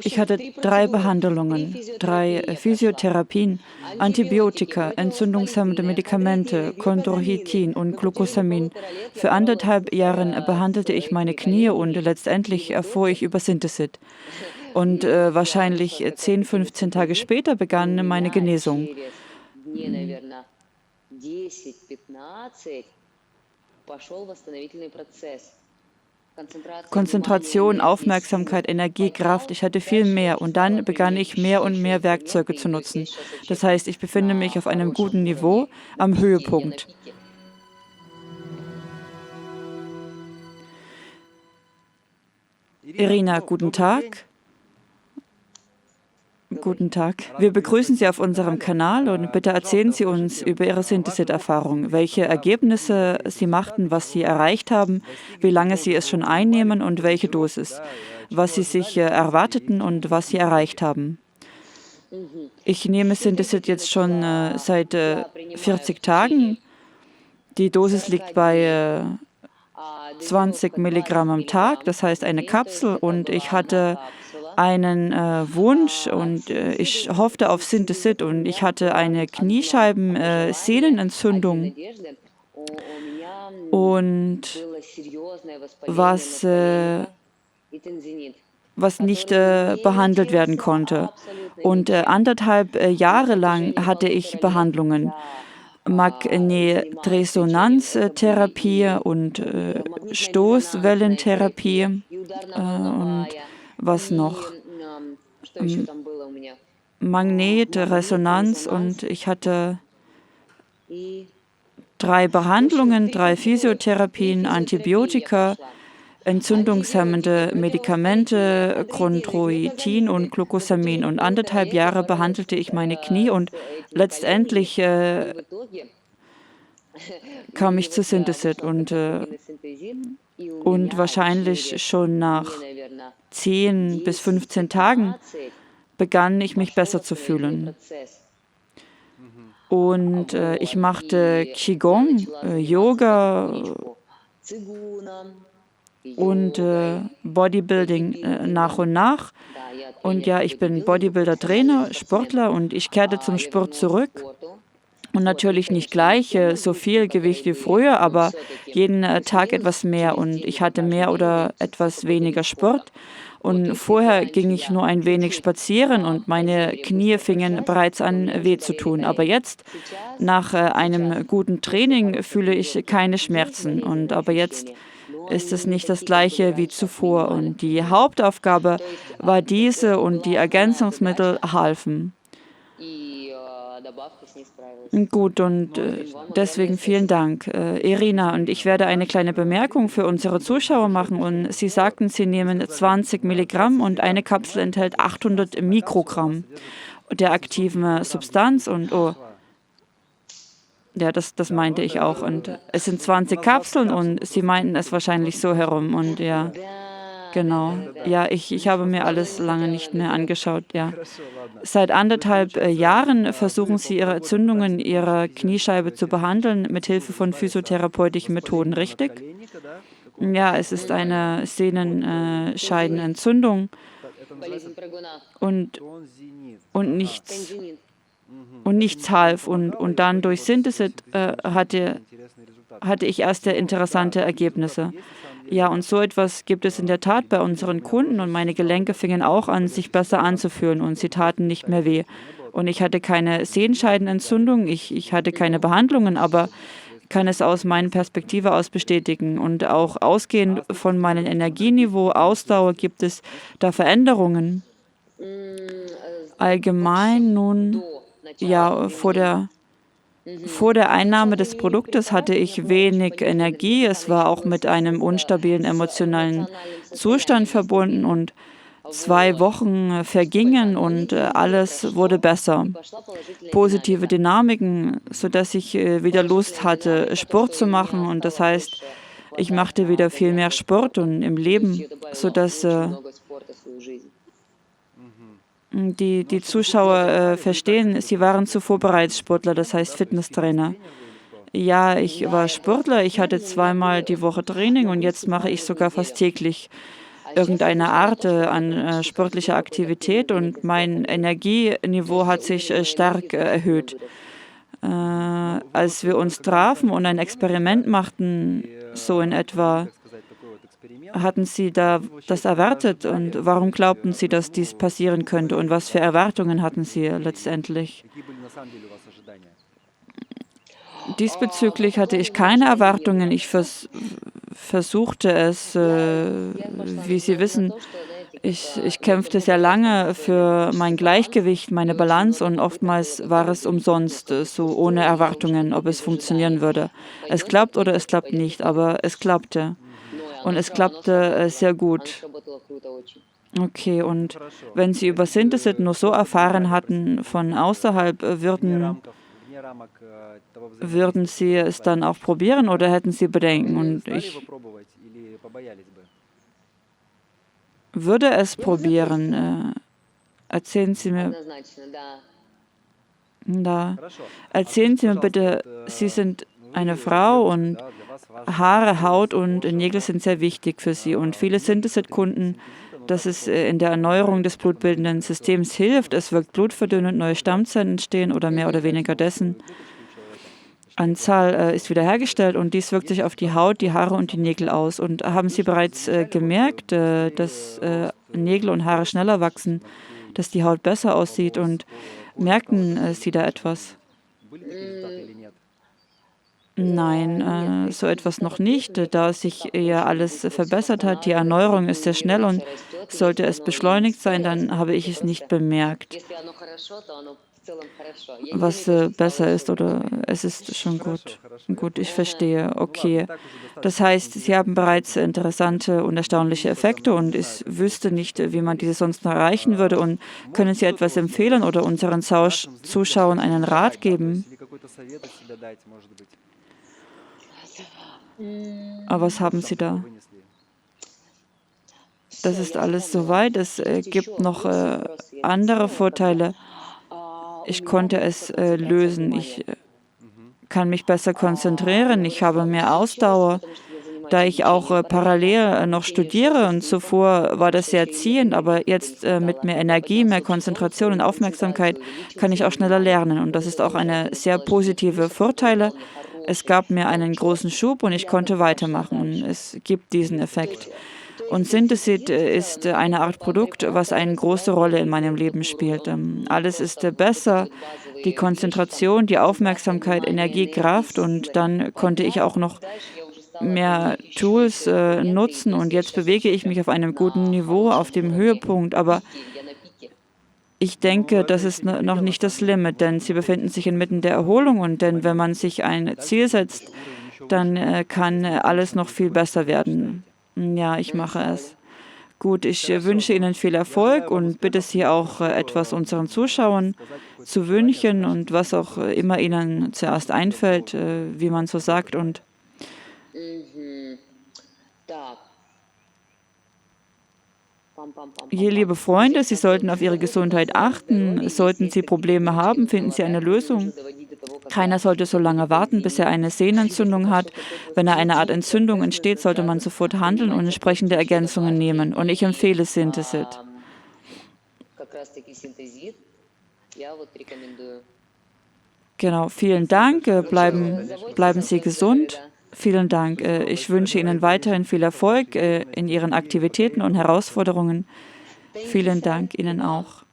Ich hatte 3 Behandlungen, 3 Physiotherapien, Antibiotika, entzündungshemmende Medikamente, Chondroitin und Glucosamin. Für 1,5 Jahre behandelte ich meine Knie und letztendlich erfuhr ich über Synthesit. Und wahrscheinlich 10, 15 Tage später begann meine Genesung. Konzentration, Aufmerksamkeit, Energie, Kraft. Ich hatte viel mehr und dann begann ich mehr und mehr Werkzeuge zu nutzen. Das heißt, ich befinde mich auf einem guten Niveau, am Höhepunkt. Irina, guten Tag. Guten Tag. Wir begrüßen Sie auf unserem Kanal und bitte erzählen Sie uns über Ihre Synthesit-Erfahrung, welche Ergebnisse Sie machten, was Sie erreicht haben, wie lange Sie es schon einnehmen und welche Dosis, was Sie sich erwarteten und was Sie erreicht haben. Ich nehme Synthesit jetzt schon seit 40 Tagen. Die Dosis liegt bei 20 Milligramm am Tag, das heißt eine Kapsel, und ich hatte einen Wunsch und ich hoffte auf Synthesit und ich hatte eine Kniescheiben-Sehnenentzündung und was nicht behandelt werden konnte. Und 1,5 Jahre lang hatte ich Behandlungen. Magnetresonanztherapie und Stoßwellentherapie und was noch? Magnetresonanz, und ich hatte 3 Behandlungen, 3 Physiotherapien, Antibiotika, entzündungshemmende Medikamente, Chondroitin und Glucosamin. Und 1,5 Jahre behandelte ich meine Knie und letztendlich kam ich zu Synthesit und wahrscheinlich schon nach 10 bis 15 Tagen begann ich mich besser zu fühlen. Und ich machte Qigong, Yoga und Bodybuilding nach und nach. Und ja, ich bin Bodybuilder-Trainer, Sportler und ich kehrte zum Sport zurück. Und natürlich nicht gleich so viel Gewicht wie früher, aber jeden Tag etwas mehr und ich hatte mehr oder etwas weniger Sport. Und vorher ging ich nur ein wenig spazieren und meine Knie fingen bereits an weh zu tun. Aber jetzt, nach einem guten Training, fühle ich keine Schmerzen. Aber jetzt ist es nicht das Gleiche wie zuvor. Und die Hauptaufgabe war diese und die Ergänzungsmittel halfen. Gut, und deswegen vielen Dank, Irina. Und ich werde eine kleine Bemerkung für unsere Zuschauer machen. Und Sie sagten, Sie nehmen 20 Milligramm und eine Kapsel enthält 800 Mikrogramm der aktiven Substanz. Und ja, das meinte ich auch. Und es sind 20 Kapseln und Sie meinten es wahrscheinlich so herum. Und ja, genau. Ja, ich habe mir alles lange nicht mehr angeschaut, ja. Seit 1,5 Jahren versuchen Sie, Ihre Entzündungen Ihrer Kniescheibe zu behandeln, mit Hilfe von physiotherapeutischen Methoden, richtig? Ja, es ist eine Sehnenscheidenentzündung und nichts half. Und dann durch Synthesit hatte ich erste interessante Ergebnisse. Ja, und so etwas gibt es in der Tat bei unseren Kunden und meine Gelenke fingen auch an, sich besser anzufühlen und sie taten nicht mehr weh. Und ich hatte keine Sehenscheidenentzündung, ich hatte keine Behandlungen, aber kann es aus meiner Perspektive aus bestätigen. Und auch ausgehend von meinem Energieniveau, Ausdauer, gibt es da Veränderungen. Allgemein nun, ja, vor der Einnahme des Produktes hatte ich wenig Energie. Es war auch mit einem unstabilen emotionalen Zustand verbunden und 2 Wochen vergingen und alles wurde besser. Positive Dynamiken, sodass ich wieder Lust hatte, Sport zu machen. Und das heißt, ich machte wieder viel mehr Sport und im Leben, sodass die Zuschauer verstehen, sie waren zuvor bereits Sportler, das heißt Fitnesstrainer. Ja, ich war Sportler, ich hatte 2-mal die Woche Training und jetzt mache ich sogar fast täglich irgendeine Art an sportlicher Aktivität und mein Energieniveau hat sich stark erhöht. Als wir uns trafen und ein Experiment machten, so in etwa, hatten Sie da das erwartet und warum glaubten Sie, dass dies passieren könnte und was für Erwartungen hatten Sie letztendlich? Diesbezüglich hatte ich keine Erwartungen. Ich versuchte es, wie Sie wissen, ich kämpfte sehr lange für mein Gleichgewicht, meine Balance und oftmals war es umsonst, so ohne Erwartungen, ob es funktionieren würde. Es klappt oder es klappt nicht, aber es klappte. Und es klappte sehr gut. Okay, und wenn Sie über Synthesit nur so erfahren hatten von außerhalb, würden Sie es dann auch probieren oder hätten Sie Bedenken? Und ich würde es probieren. Erzählen Sie mir, da, erzählen Sie mir bitte, Sie sind eine Frau und Haare, Haut und Nägel sind sehr wichtig für Sie. Und viele Synthesit-Kunden, dass es in der Erneuerung des blutbildenden Systems hilft. Es wirkt blutverdünnend, neue Stammzellen entstehen oder mehr oder weniger dessen. Anzahl ist wiederhergestellt und dies wirkt sich auf die Haut, die Haare und die Nägel aus. Und haben Sie bereits gemerkt, dass Nägel und Haare schneller wachsen, dass die Haut besser aussieht und merkten Sie da etwas? Nein, so etwas noch nicht, da sich ja alles verbessert hat. Die Erneuerung ist sehr schnell und sollte es beschleunigt sein, dann habe ich es nicht bemerkt, was besser ist oder es ist schon gut. Gut, ich verstehe. Okay. Das heißt, Sie haben bereits interessante und erstaunliche Effekte und ich wüsste nicht, wie man diese sonst noch erreichen würde. Und können Sie etwas empfehlen oder unseren Zuschauern einen Rat geben? Aber was haben Sie da? Das ist alles soweit. Es gibt noch andere Vorteile. Ich konnte es lösen. Ich kann mich besser konzentrieren. Ich habe mehr Ausdauer, da ich auch parallel noch studiere. Und zuvor war das sehr ziehend, aber jetzt mit mehr Energie, mehr Konzentration und Aufmerksamkeit kann ich auch schneller lernen. Und das ist auch eine sehr positive Vorteile. Es gab mir einen großen Schub und ich konnte weitermachen. Und es gibt diesen Effekt. Und Synthesit ist eine Art Produkt, was eine große Rolle in meinem Leben spielt. Alles ist besser, die Konzentration, die Aufmerksamkeit, Energie, Kraft und dann konnte ich auch noch mehr Tools nutzen und jetzt bewege ich mich auf einem guten Niveau, auf dem Höhepunkt, aber ich denke, das ist noch nicht das Limit, denn Sie befinden sich inmitten der Erholung und denn wenn man sich ein Ziel setzt, dann kann alles noch viel besser werden. Ja, ich mache es. Gut, ich wünsche Ihnen viel Erfolg und bitte Sie auch etwas unseren Zuschauern zu wünschen und was auch immer Ihnen zuerst einfällt, wie man so sagt. Und liebe Freunde, Sie sollten auf Ihre Gesundheit achten. Sollten Sie Probleme haben, finden Sie eine Lösung. Keiner sollte so lange warten, bis er eine Sehnenentzündung hat. Wenn eine Art Entzündung entsteht, sollte man sofort handeln und entsprechende Ergänzungen nehmen. Und ich empfehle Synthesit. Genau, vielen Dank. Bleiben Sie gesund. Vielen Dank. Ich wünsche Ihnen weiterhin viel Erfolg in Ihren Aktivitäten und Herausforderungen. Vielen Dank Ihnen auch.